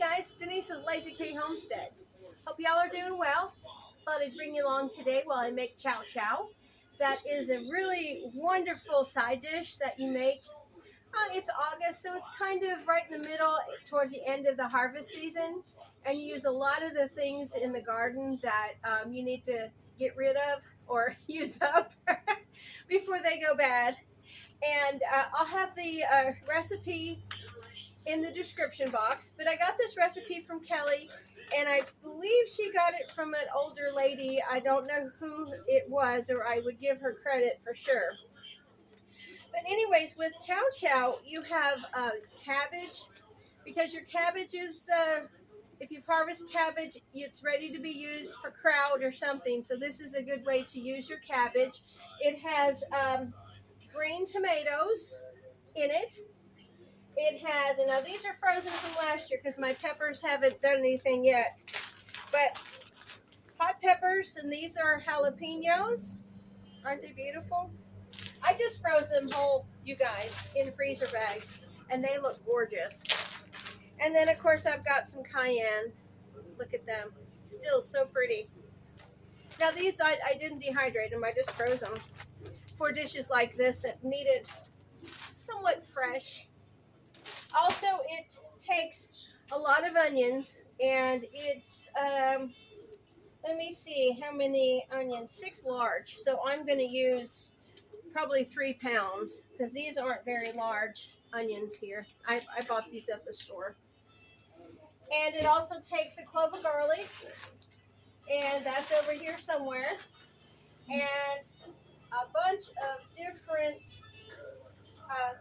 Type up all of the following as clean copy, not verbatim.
guys, Denise with Lazy K Homestead. Hope y'all are doing well. Thought I'd bring you along today while I make Chow Chow. That is a really wonderful side dish that you make. It's August, so it's kind of right in the middle, towards the end of the harvest season. And you use a lot of the things in the garden that you need to get rid of or use up before they go bad. And I'll have the recipe in the description box, but I got this recipe from Kelly, and I believe she got it from an older lady. I don't know who it was, or I would give her credit for sure. But anyways, with Chow Chow, you have cabbage, because your cabbage is, if you've harvested cabbage, it's ready to be used for kraut or something. So this is a good way to use your cabbage. It has green tomatoes in it. It has, and now these are frozen from last year because my peppers haven't done anything yet. But hot peppers, and these are jalapenos. Aren't they beautiful? I just froze them whole, you guys, in freezer bags, and they look gorgeous. And then, of course, I've got some cayenne. Look at them. Still so pretty. Now, these, I didn't dehydrate them. I just froze them for dishes like this that needed somewhat fresh. Also, it takes a lot of onions, and it's, let me see how many onions, 6 large. So I'm going to use probably 3 pounds because these aren't very large onions here. I bought these at the store. And it also takes a clove of garlic, and that's over here somewhere, and a bunch of different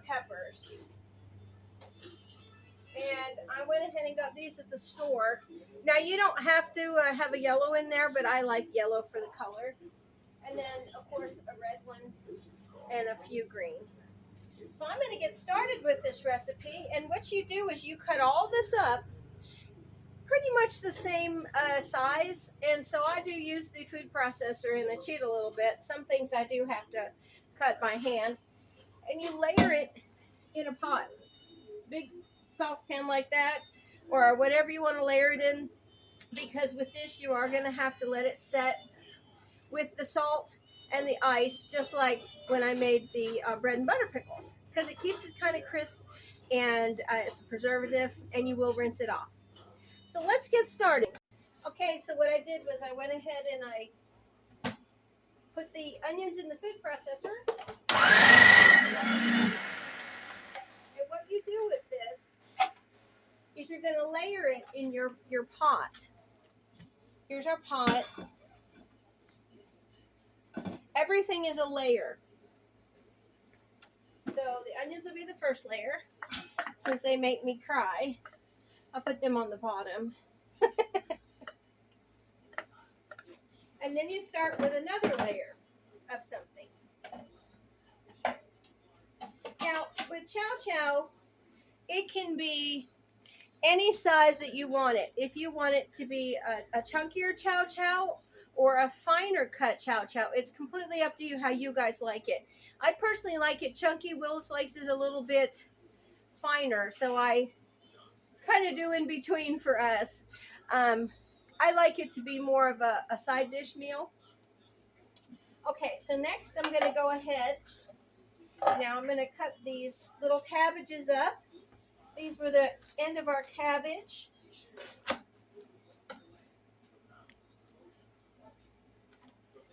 peppers. And I went ahead and got these at the store. Now, you don't have to have a yellow in there, but I like yellow for the color. And then, of course, a red one and a few green. So I'm going to get started with this recipe. And what you do is you cut all this up pretty much the same size. And so I do use the food processor, and I cheat a little bit. Some things I do have to cut by hand. And you layer it in a pot. Big saucepan like that, or whatever you want to layer it in, because with this you are going to have to let it set with the salt and the ice, just like when I made the bread and butter pickles, because it keeps it kind of crisp, and it's a preservative, and you will rinse it off. So let's get started. Okay, so what I did was I went ahead and I put the onions in the food processor. And what you do with this is you're going to layer it in your pot. Here's our pot. Everything is a layer. So the onions will be the first layer. Since they make me cry, I'll put them on the bottom. And then you start with another layer of something. Now, with Chow Chow, it can be any size that you want it. If you want it to be a chunkier Chow Chow or a finer cut Chow Chow, it's completely up to you how you guys like it. I personally like it chunky. Willis likes it a little bit finer, so I kind of do in between for us. I like it to be more of a side dish meal. Okay, so next I'm going to go ahead. Now I'm going to cut these little cabbages up. These were the end of our cabbage.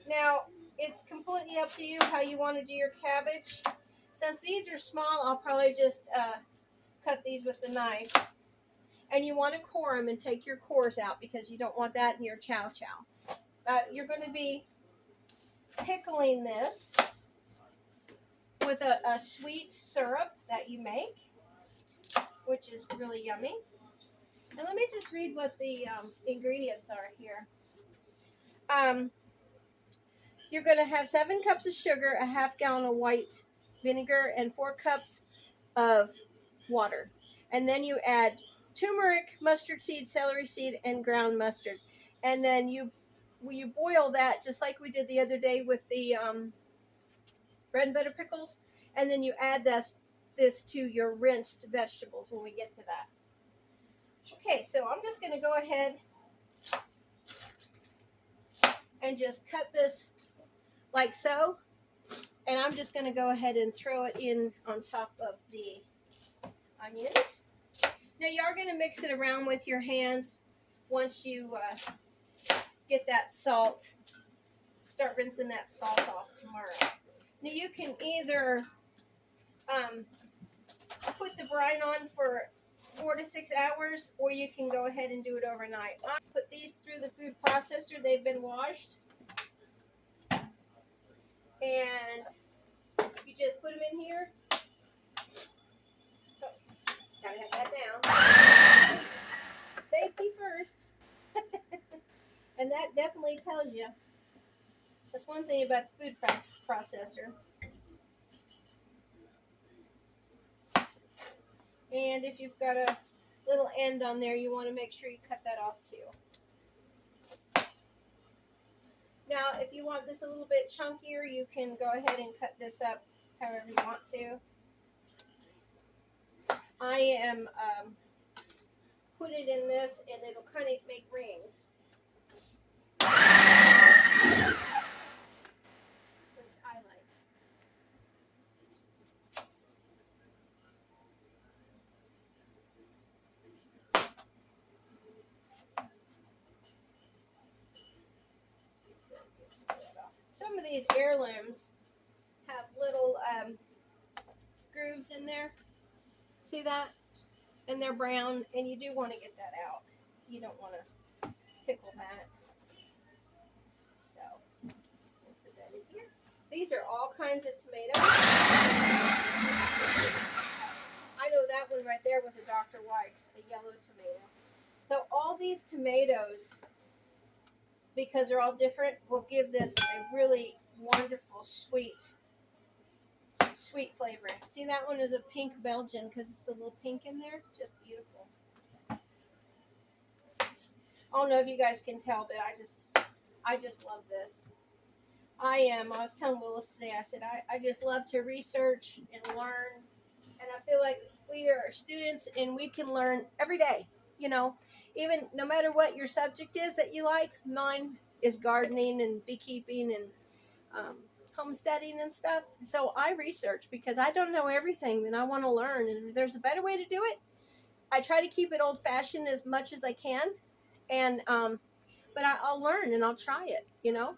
Now, it's completely up to you how you want to do your cabbage. Since these are small, I'll probably just cut these with the knife. And you want to core them and take your cores out because you don't want that in your Chow Chow. You're going to be pickling this with a sweet syrup that you make, which is really yummy. And let me just read what the ingredients are here. You're going to have 7 cups of sugar, a half gallon of white vinegar, and 4 cups of water. And then you add turmeric, mustard seed, celery seed, and ground mustard. And then you boil that just like we did the other day with the bread and butter pickles. And then you add this to your rinsed vegetables when we get to that. Okay, so I'm just going to go ahead and just cut this like so. And I'm just going to go ahead and throw it in on top of the onions. Now you are going to mix it around with your hands once you get that salt. Start rinsing that salt off tomorrow. Now you can either put the brine on for 4 to 6 hours, or you can go ahead and do it overnight. I put these through the food processor. They've been washed. And you just put them in here. Oh, gotta have that down. Safety first. And that definitely tells you. That's one thing about the food processor. And if you've got a little end on there, you want to make sure you cut that off too. Now, if you want this a little bit chunkier, you can go ahead and cut this up however you want to. I am put it in this, and it'll kind of make rings, which I like. Some of these heirlooms have little grooves in there. See that? And they're brown, and you do want to get that out. You don't want to pickle that. So, we'll put that in here. These are all kinds of tomatoes. I know that one right there was a Dr. White's, a yellow tomato. So all these tomatoes, because they're all different, will give this a really wonderful sweet flavor. See, that one is a pink Belgian because it's a little pink in there. Just beautiful. I don't know if you guys can tell, but I just love this. I was telling Willis today, I said, I just love to research and learn. And I feel like we are students and we can learn every day. You know, even no matter what your subject is that you like. Mine is gardening and beekeeping and homesteading and stuff. So I research because I don't know everything and I want to learn. And if there's a better way to do it, I try to keep it old-fashioned as much as I can. And but I'll learn and I'll try it, you know.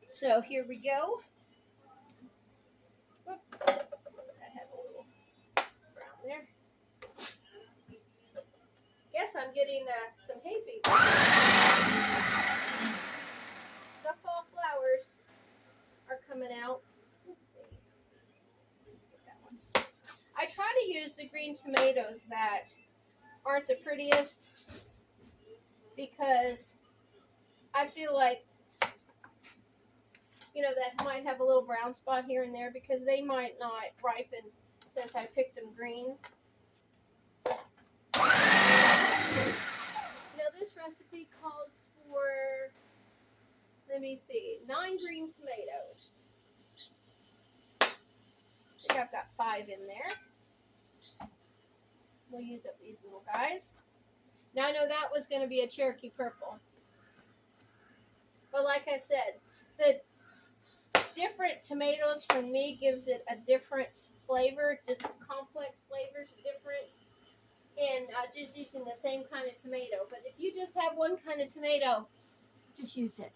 So here we go. Whoop. That had a little brown there. Guess I'm getting some hay fever. The fall flowers are coming out. Let's see. Get that one. I try to use the green tomatoes that aren't the prettiest because I feel like, you know, that might have a little brown spot here and there because they might not ripen since I picked them green. Now this recipe calls for, let me see, 9 green tomatoes. I think I've got 5 in there. We'll use up these little guys. Now I know that was going to be a Cherokee purple. But like I said, the different tomatoes for me gives it a different flavor, just complex flavors, difference in just using the same kind of tomato. But if you just have one kind of tomato, just use it.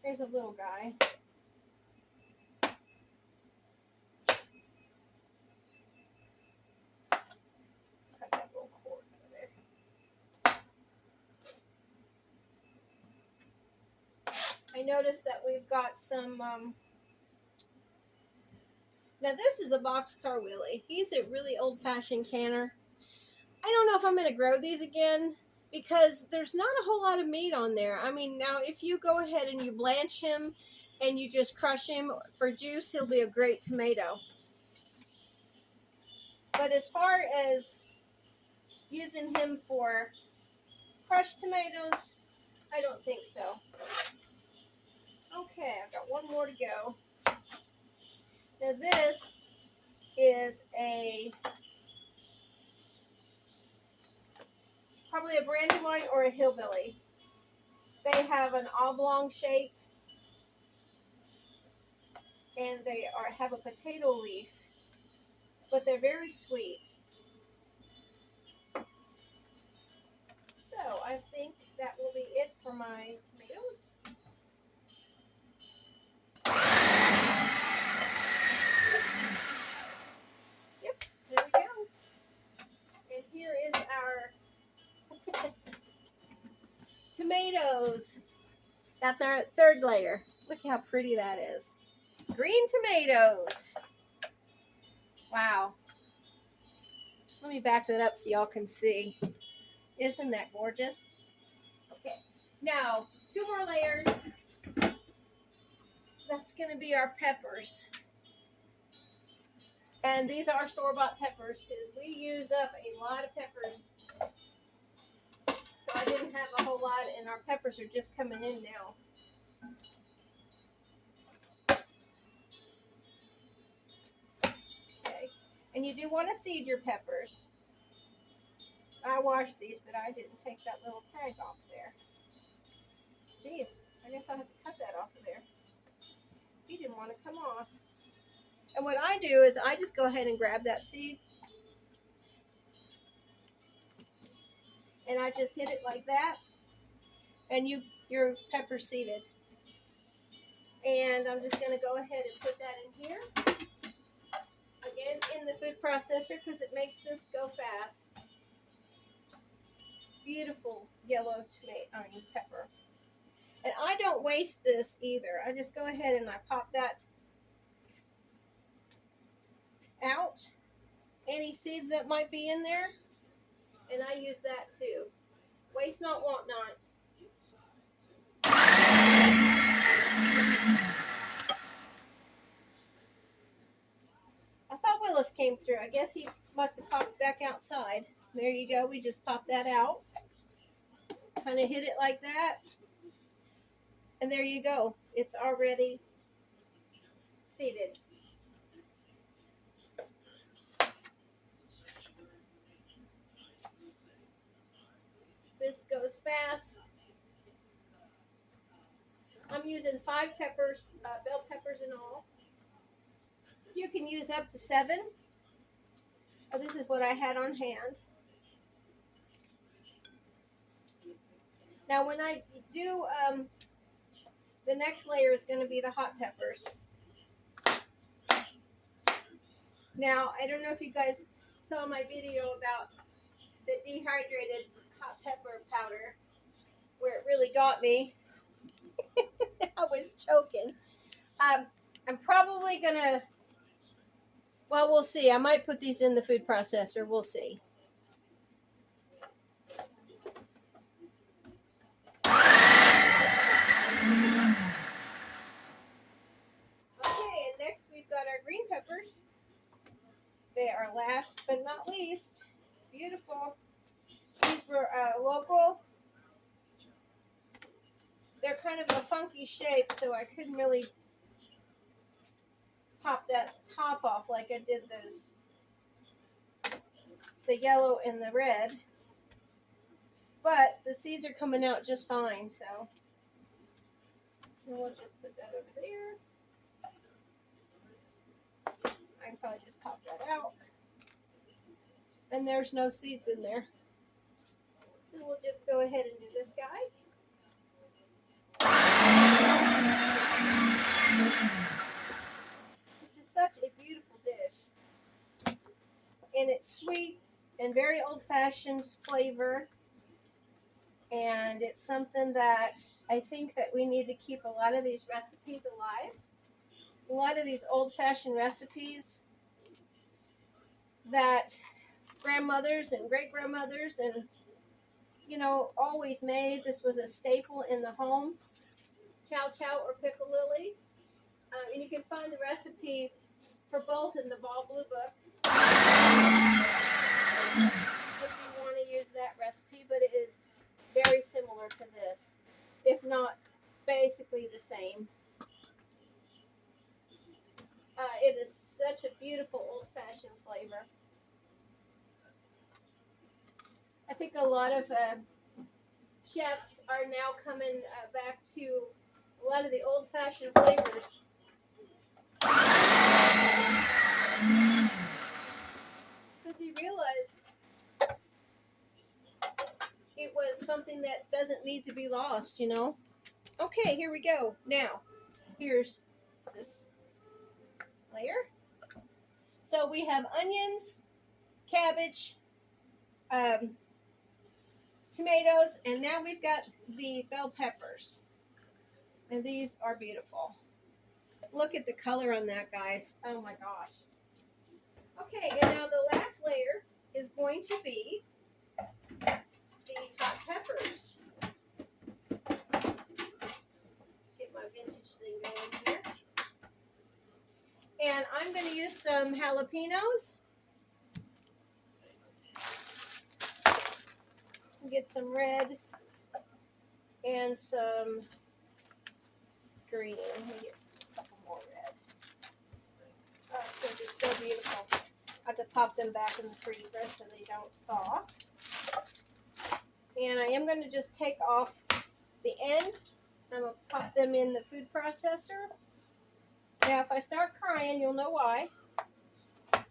There's a little guy. Cut that little cord out of there. I noticed that we've got some, now this is a boxcar Willie. He's a really old-fashioned canner. I don't know if I'm going to grow these again because there's not a whole lot of meat on there. I mean, now if you go ahead and you blanch him and you just crush him for juice, he'll be a great tomato. But as far as using him for crushed tomatoes, I don't think so. Okay, I've got one more to go. Now this is probably a brandywine or a hillbilly. They have an oblong shape and they have a potato leaf, but they're very sweet. So I think that will be it for my tomatoes. Yep, there we go. And here is our tomatoes. That's our third layer. Look how pretty that is. Green tomatoes. Wow. Let me back that up so y'all can see. Isn't that gorgeous? Okay. Now, 2 more layers. That's going to be our peppers. And these are store-bought peppers because we use up a lot of peppers. So I didn't have a whole lot, and our peppers are just coming in now. Okay. And you do want to seed your peppers. I washed these, but I didn't take that little tag off there. Jeez, I guess I'll have to cut that off of there. He didn't want to come off. And what I do is I just go ahead and grab that seed. And I just hit it like that. And your pepper seeded. And I'm just going to go ahead and put that in here. Again, in the food processor because it makes this go fast. Beautiful yellow pepper. And I don't waste this either. I just go ahead and I pop that out. Any seeds that might be in there. And I use that too. Waste not, want not. I thought Willis came through. I guess he must have popped back outside. There you go. We just popped that out. Kind of hit it like that. And there you go. It's already seeded. This goes fast. I'm using 5 peppers, bell peppers in all. You can use up to 7. Oh, this is what I had on hand. Now when I do, the next layer is going to be the hot peppers. Now, I don't know if you guys saw my video about the dehydrated hot pepper powder, where it really got me. I was choking. I'm probably going to, well, we'll see. I might put these in the food processor. We'll see. Okay, and next we've got our green peppers. They are last but not least. Beautiful. These were local. They're kind of a funky shape, so I couldn't really pop that top off like I did those, the yellow and the red. But the seeds are coming out just fine, so we'll just put that over there. I can probably just pop that out. And there's no seeds in there. So we'll just go ahead and do this guy. This is such a beautiful dish. And it's sweet and very old-fashioned flavor. And it's something that I think that we need to keep a lot of these recipes alive. A lot of these old-fashioned recipes that grandmothers and great-grandmothers and, you know, always made. This was a staple in the home. Chow Chow or piccalilli. And you can find the recipe for both in the Ball Blue Book if you want to use that recipe, but it is very similar to this, if not basically the same. It is such a beautiful old-fashioned flavor. I think a lot of chefs are now coming back to a lot of the old-fashioned flavors. Because he realized it was something that doesn't need to be lost, you know? Okay, here we go. Now, here's this layer. So we have onions, cabbage, tomatoes, and now we've got the bell peppers. And these are beautiful. Look at the color on that, guys. Oh my gosh. Okay, and now the last layer is going to be the hot peppers. Get my vintage thing going here. And I'm going to use some jalapenos. Get some red and some green. Let me get a couple more red. Oh, they're just so beautiful. I have to pop them back in the freezer so they don't thaw. And I am going to just take off the end. I'm going to pop them in the food processor. Now, if I start crying, you'll know why. And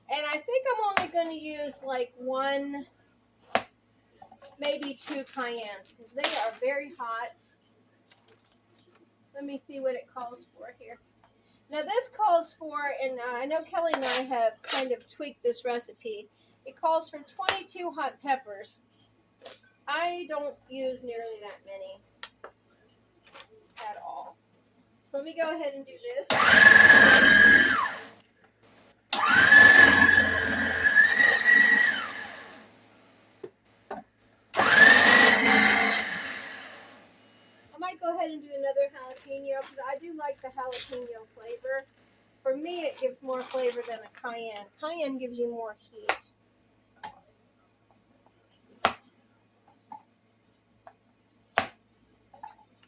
I think I'm only going to use like one, maybe two cayennes because they are very hot. Let me see what it calls for here. Now this calls for, and I know Kelly and I have kind of tweaked this recipe. It calls for 22 hot peppers. I don't use nearly that many at all. So let me go ahead and do this. I might go ahead and do another jalapeno because I do like the jalapeno flavor. For me, it gives more flavor than a cayenne. Cayenne gives you more heat.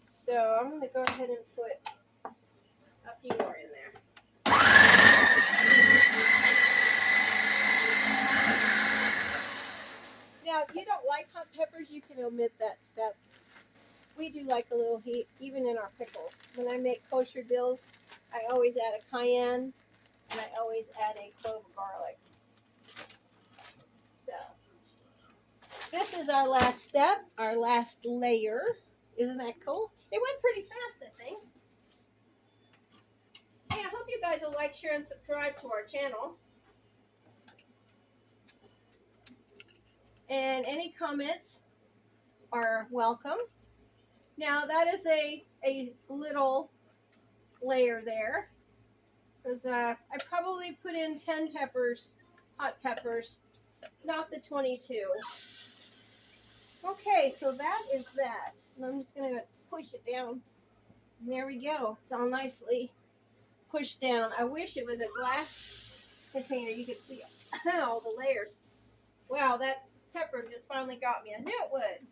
So I'm going to go ahead and put a few more in there. Now, if you don't like hot peppers, you can omit that step. We do like a little heat, even in our pickles. When I make kosher dills, I always add a cayenne, and I always add a clove of garlic. So, this is our last step, our last layer. Isn't that cool? It went pretty fast, I think. Hey, I hope you guys will like, share, and subscribe to our channel. And any comments are welcome. Now, that is a little layer there. Because I probably put in 10 peppers, hot peppers, not the 22. Okay, so that is that. And I'm just going to push it down. And there we go. It's all nicely pushed down. I wish it was a glass container. You could see all the layers. Wow, that pepper just finally got me. I knew it would.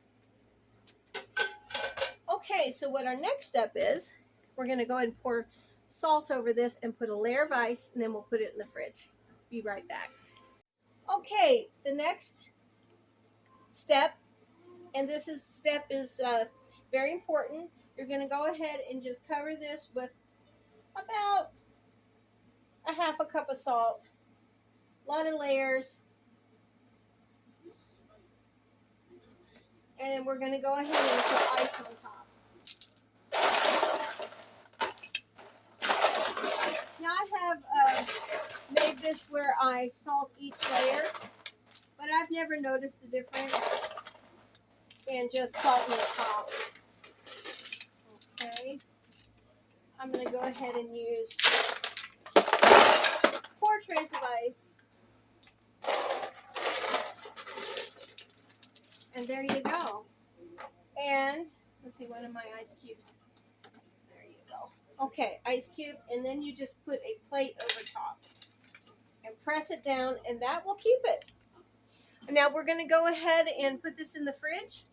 Okay, so what our next step is, we're going to go ahead and pour salt over this and put a layer of ice, and then we'll put it in the fridge. Be right back. Okay, the next step, and this step is very important. You're going to go ahead and just cover this with about a half a cup of salt. A lot of layers. And then we're going to go ahead and put ice on top. Now I have made this where I salt each layer, but I've never noticed the difference in just salting the top. Okay. I'm going to go ahead and use 4 trays of ice. And there you go. And let's see, one of my ice cubes. There you go. Okay, ice cube, and then you just put a plate over top and press it down, and that will keep it. Now we're going to go ahead and put this in the fridge,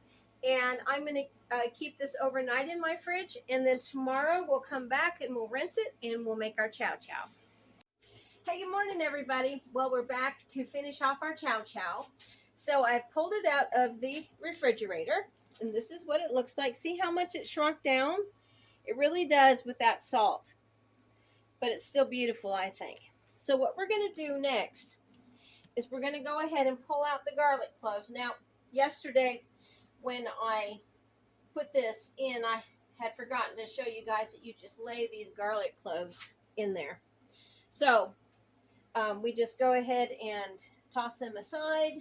And I'm going to keep this overnight in my fridge, and then tomorrow we'll come back and we'll rinse it and we'll make our chow chow. Hey, good morning, everybody. Well, we're back to finish off our chow chow. So I pulled it out of the refrigerator, and this is what it looks like. See how much it shrunk down? It really does with that salt, but it's still beautiful, I think. So what we're going to do next is we're going to go ahead and pull out the garlic cloves. Now, yesterday when I put this in, I had forgotten to show you guys that you just lay these garlic cloves in there. So we just go ahead and toss them aside.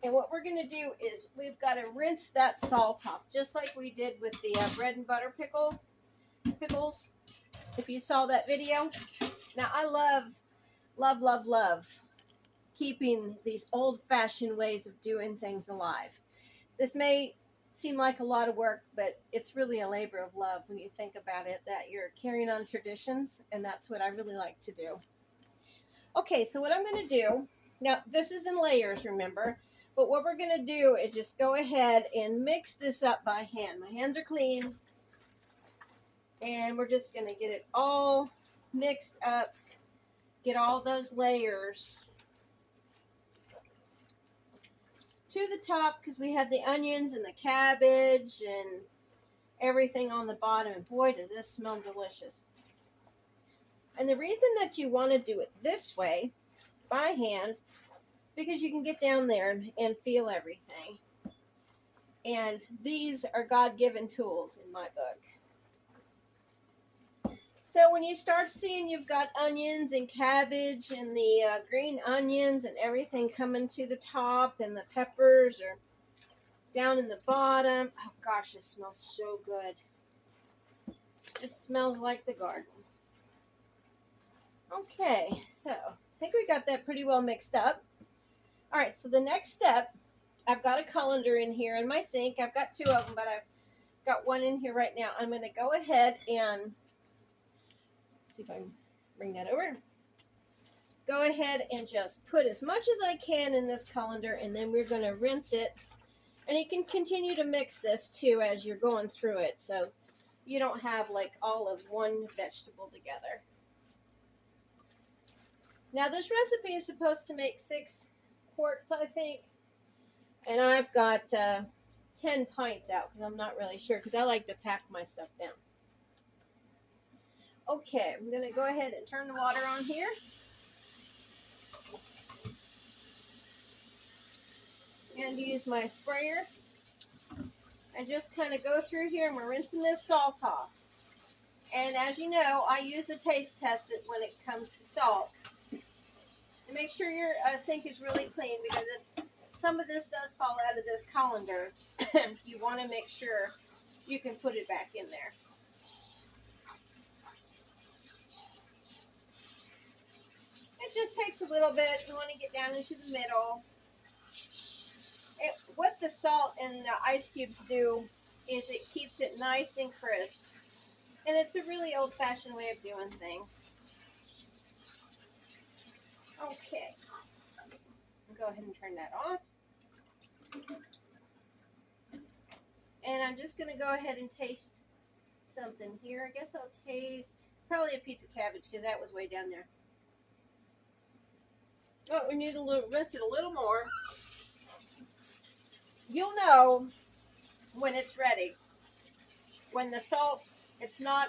And what we're going to do is we've got to rinse that salt off, just like we did with the bread and butter pickles, if you saw that video. Now, I love keeping these old-fashioned ways of doing things alive. This may seem like a lot of work, but it's really a labor of love when you think about it, that you're carrying on traditions, and that's what I really like to do. Okay, so what I'm going to do, now this is in layers, remember, but what we're going to do is just go ahead and mix this up by hand. My hands are clean, and we're just going to get it all mixed up, get all those layers to the top, because we have the onions and the cabbage and everything on the bottom, and boy, does this smell delicious. And the reason that you want to do it this way, by hand, because you can get down there and feel everything. And these are God-given tools in my book. So when you start seeing you've got onions and cabbage and the green onions and everything coming to the top, and the peppers are down in the bottom. Oh gosh, this smells so good. It just smells like the garden. Okay, so I think we got that pretty well mixed up. All right, so the next step, I've got a colander in here in my sink. I've got two of them, but I've got one in here right now. I'm going to go ahead and see if I can bring that over. Go ahead and just put as much as I can in this colander, and then we're going to rinse it. And you can continue to mix this too as you're going through it, so you don't have like all of one vegetable together. Now this recipe is supposed to make 6 quarts, I think, and I've got 10 pints out because I'm not really sure, because I like to pack my stuff down. Okay, I'm going to go ahead and turn the water on here. And use my sprayer and just kind of go through here, and we're rinsing this salt off. And as you know, I use a taste test it when it comes to salt. And make sure your sink is really clean, because some of this does fall out of this colander. You want to make sure you can put it back in there. It just takes a little bit. You want to get down into the middle. What the salt and the ice cubes do is it keeps it nice and crisp. And it's a really old-fashioned way of doing things. Okay. Go ahead and turn that off. And I'm just going to go ahead and taste something here. I guess I'll taste probably a piece of cabbage, because that was way down there. Oh, we need to rinse it a little more. You'll know when it's ready. When the salt, it's not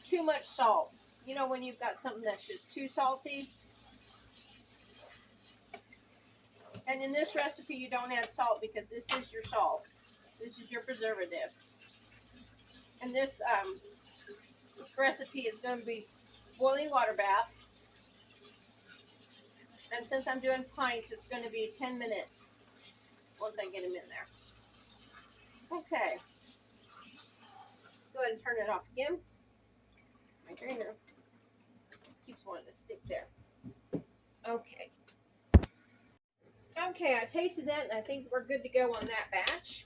too much salt. You know when you've got something that's just too salty? And in this recipe, you don't add salt, because this is your salt. This is your preservative. And this recipe is going to be boiling water bath. And since I'm doing pints, it's going to be 10 minutes once I get them in there. Okay. Go ahead and turn it off again. My drainer keeps wanting to stick there. Okay. Okay, I tasted that, and I think we're good to go on that batch.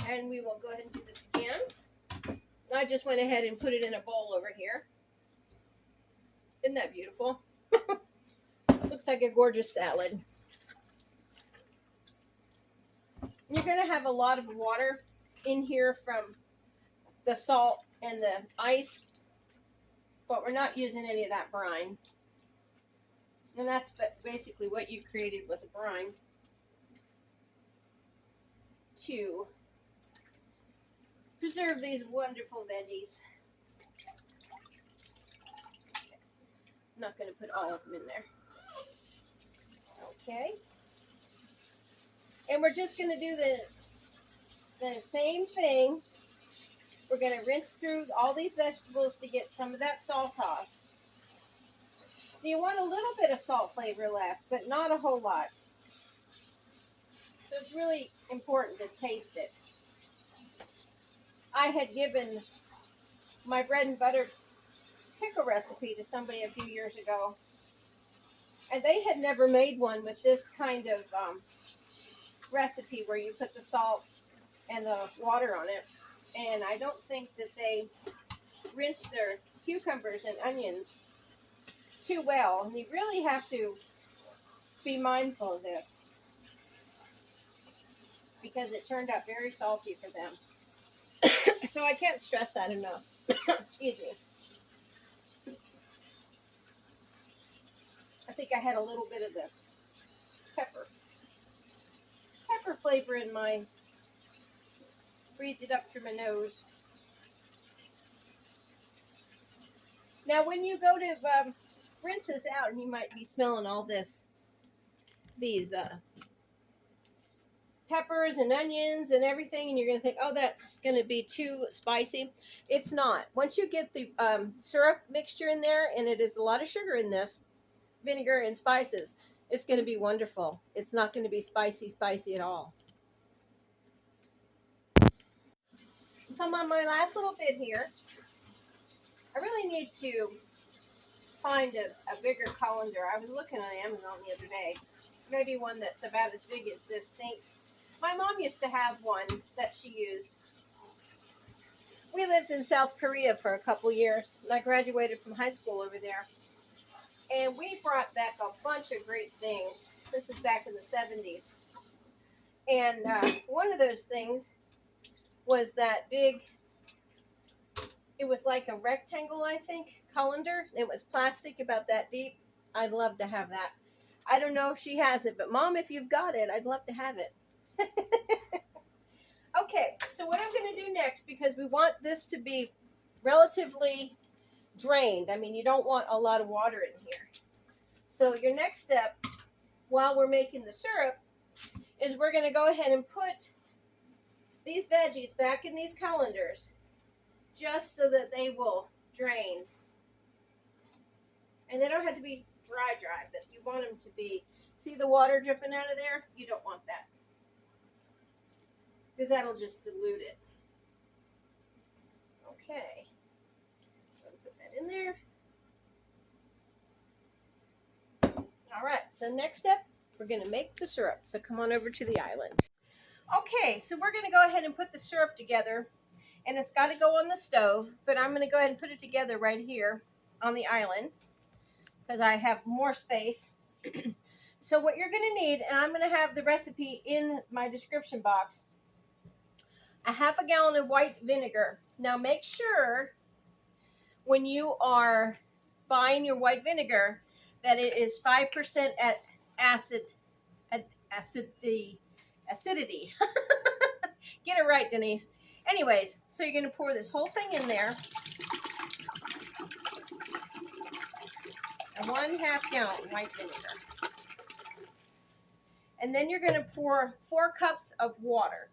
And we will go ahead and do this again. I just went ahead and put it in a bowl over here. Isn't that beautiful? Looks like a gorgeous salad. You're going to have a lot of water in here from the salt and the ice, but we're not using any of that brine. And that's basically what you created, was a brine to preserve these wonderful veggies. I'm not going to put all of them in there. Okay. And we're just going to do the same thing. We're going to rinse through all these vegetables to get some of that salt off. You want a little bit of salt flavor left, but not a whole lot. So it's really important to taste it. I had given my bread and butter pickle recipe to somebody a few years ago, and they had never made one with this kind of recipe where you put the salt and the water on it. And I don't think that they rinsed their cucumbers and onions too well. And you really have to be mindful of this, because it turned out very salty for them. So I can't stress that enough. Excuse me. I think I had a little bit of the pepper flavor in mine. Breathed it up through my nose. Now when you go to rinse this out, and you might be smelling all these peppers and onions and everything, and you're going to think, oh, that's going to be too spicy. It's not. Once you get the syrup mixture in there, and it is a lot of sugar in this, vinegar and spices, it's going to be wonderful. It's not going to be spicy at all. Come on, my last little bit here. I really need to find a bigger colander. I was looking on Amazon the other day. Maybe one that's about as big as this sink. My mom used to have one that she used. We lived in South Korea for a couple years, and I graduated from high school over there. And we brought back a bunch of great things. This is back in the 70s. And one of those things was that big, it was like a rectangle, I think, colander. It was plastic, about that deep. I'd love to have that. I don't know if she has it, but Mom, if you've got it, I'd love to have it. Okay, so what I'm going to do next, because we want this to be relatively drained. I mean, you don't want a lot of water in here. So your next step, while we're making the syrup, is we're going to go ahead and put these veggies back in these colanders, just so that they will drain. And they don't have to be dry, but you want them to be, see the water dripping out of there? You don't want that, because that'll just dilute it. Okay, so put that in there. All right, so next step, we're going to make the syrup. So come on over to the island. Okay, so we're going to go ahead and put the syrup together, and it's got to go on the stove, but I'm going to go ahead and put it together right here on the island, because I have more space. So what you're going to need, and I'm going to have the recipe in my description box, a ½ gallon of white vinegar. Now make sure when you are buying your white vinegar that it is 5% at acidity. Get it right, Denise. Anyways, so you're going to pour this whole thing in there. A 1/2 gallon white vinegar. And then you're going to pour 4 cups of water.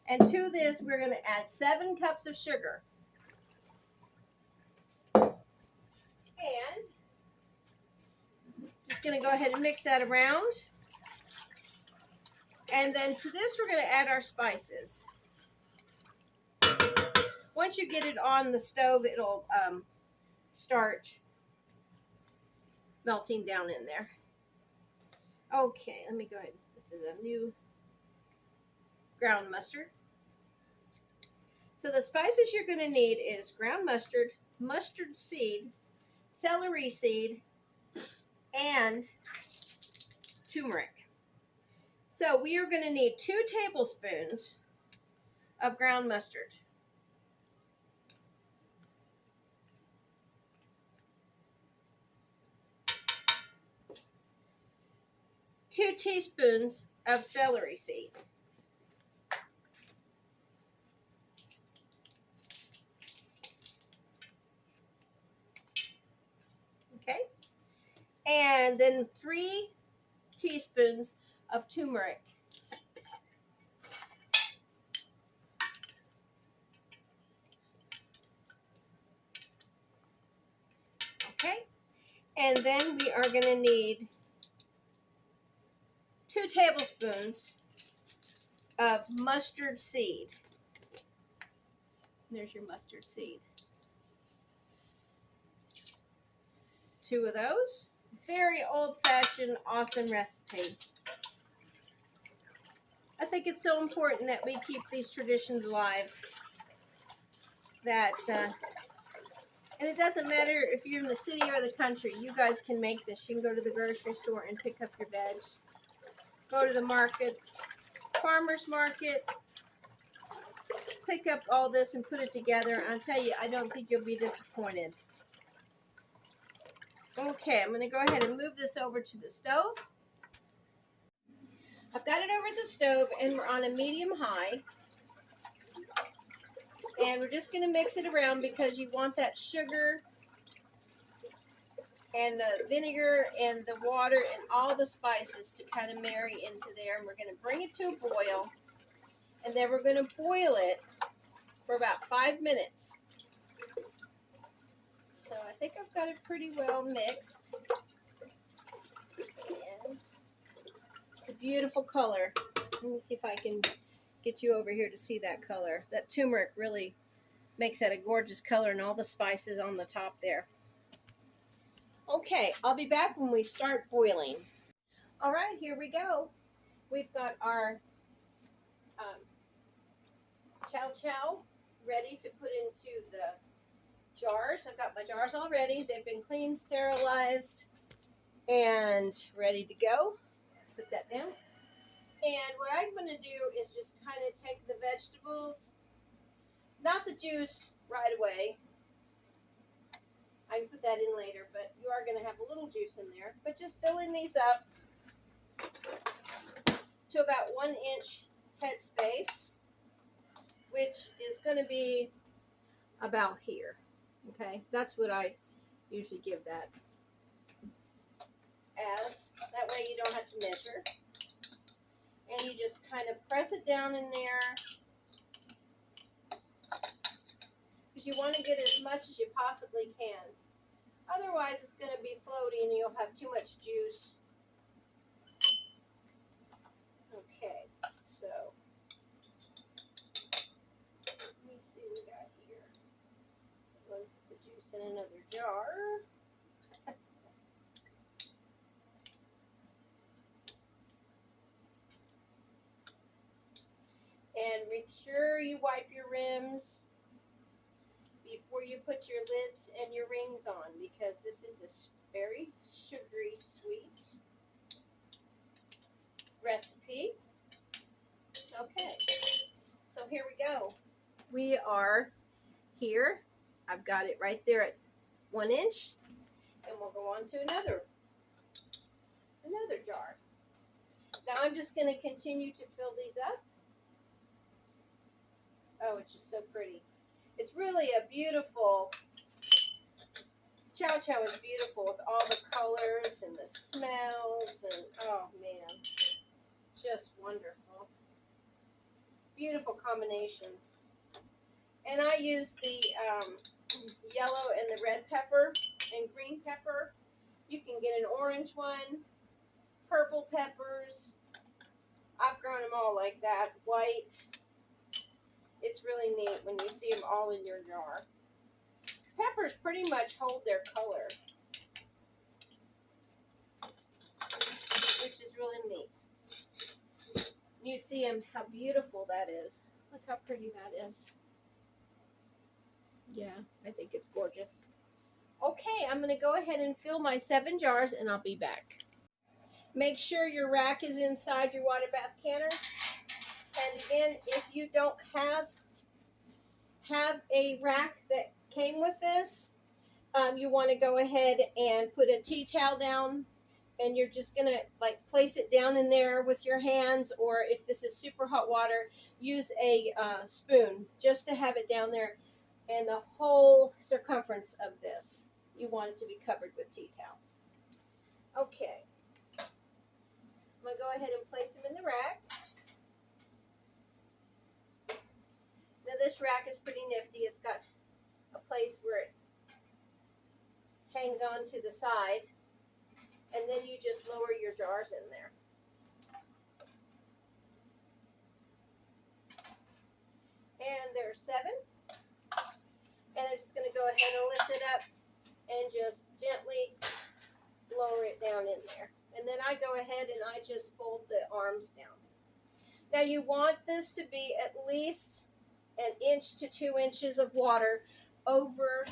And to this, we're going to add 7 cups of sugar. And just going to go ahead and mix that around. And then to this, we're going to add our spices. Once you get it on the stove, it'll start melting down in there. Okay, let me go ahead. This is a new ground mustard. So the spices you're going to need is ground mustard, mustard seed, celery seed, and turmeric. So we are going to need 2 tablespoons of ground mustard. 2 teaspoons of celery seed. Okay. And then 3 teaspoons of turmeric. Okay. And then we are going to need 2 tablespoons of mustard seed. There's your mustard seed. 2 of those. Very old-fashioned, awesome recipe. I think it's so important that we keep these traditions alive. And it doesn't matter if you're in the city or the country. You guys can make this. You can go to the grocery store and pick up your veg. Go to the market, farmer's market, pick up all this and put it together. And I'll tell you, I don't think you'll be disappointed. Okay, I'm going to go ahead and move this over to the stove. I've got it over at the stove and we're on a medium-high. And we're just going to mix it around because you want that sugar and the vinegar and the water and all the spices to kind of marry into there. And we're going to bring it to a boil. And then we're going to boil it for about 5 minutes. So I think I've got it pretty well mixed. And it's a beautiful color. Let me see if I can get you over here to see that color. That turmeric really makes that a gorgeous color and all the spices on the top there. Okay, I'll be back when we start boiling. All right, here we go. We've got our Chow Chow ready to put into the jars. I've got my jars all ready. They've been cleaned, sterilized, and ready to go. Put that down. And what I'm going to do is just kind of take the vegetables, not the juice right away. I can put that in later, but you are going to have a little juice in there. But just filling these up to about 1 inch headspace, which is going to be about here. Okay, that's what I usually give that as. That way you don't have to measure. And you just kind of press it down in there. Because you want to get as much as you possibly can. Otherwise it's going to be floaty and you'll have too much juice. Okay, so let me see what we got here. I'm going to put the juice in another jar. And make sure you wipe your rims before you put your lids and your rings on, because this is a very sugary sweet recipe. Okay, so here we go. We are here. I've got it right there at 1 inch, and we'll go on to another jar. Now I'm just going to continue to fill these up. Oh, it's just so pretty. It's really a beautiful, Chow Chow is beautiful with all the colors and the smells and, oh man, just wonderful. Beautiful combination. And I use the yellow and the red pepper and green pepper. You can get an orange one, purple peppers. I've grown them all like that, white. It's really neat when you see them all in your jar. Peppers pretty much hold their color, which is really neat. You see them, how beautiful that is. Look how pretty that is. Yeah, I think it's gorgeous. Okay, I'm going to go ahead and fill my 7 jars and I'll be back. Make sure your rack is inside your water bath canner. And again, if you don't have a rack that came with this, you want to go ahead and put a tea towel down, and you're just gonna like place it down in there with your hands, or if this is super hot water, use a spoon just to have it down there. And the whole circumference of this, you want it to be covered with tea towel. Okay, I'm gonna go ahead and place them in the rack. Now this rack is pretty nifty. It's got a place where it hangs on to the side, and then you just lower your jars in there. And there's 7. And I'm just going to go ahead and lift it up and just gently lower it down in there. And then I go ahead and I just fold the arms down. Now you want this to be at least 1 inch to 2 inches of water over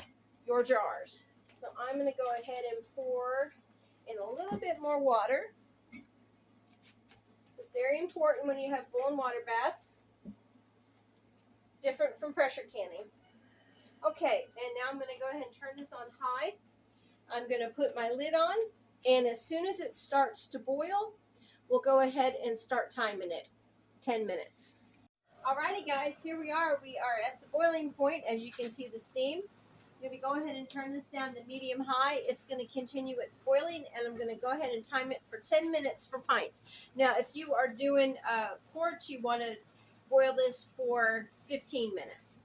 your jars. So I'm going to go ahead and pour in a little bit more water. It's very important when you have boiling water bath. Different from pressure canning. Okay, and now I'm going to go ahead and turn this on high. I'm going to put my lid on, and as soon as it starts to boil, we'll go ahead and start timing it. 10 minutes. Alrighty guys, here we are. We are at the boiling point. As you can see the steam. If we go ahead and turn this down to medium high, it's going to continue its boiling, and I'm going to go ahead and time it for 10 minutes for pints. Now, if you are doing quarts, you want to boil this for 15 minutes.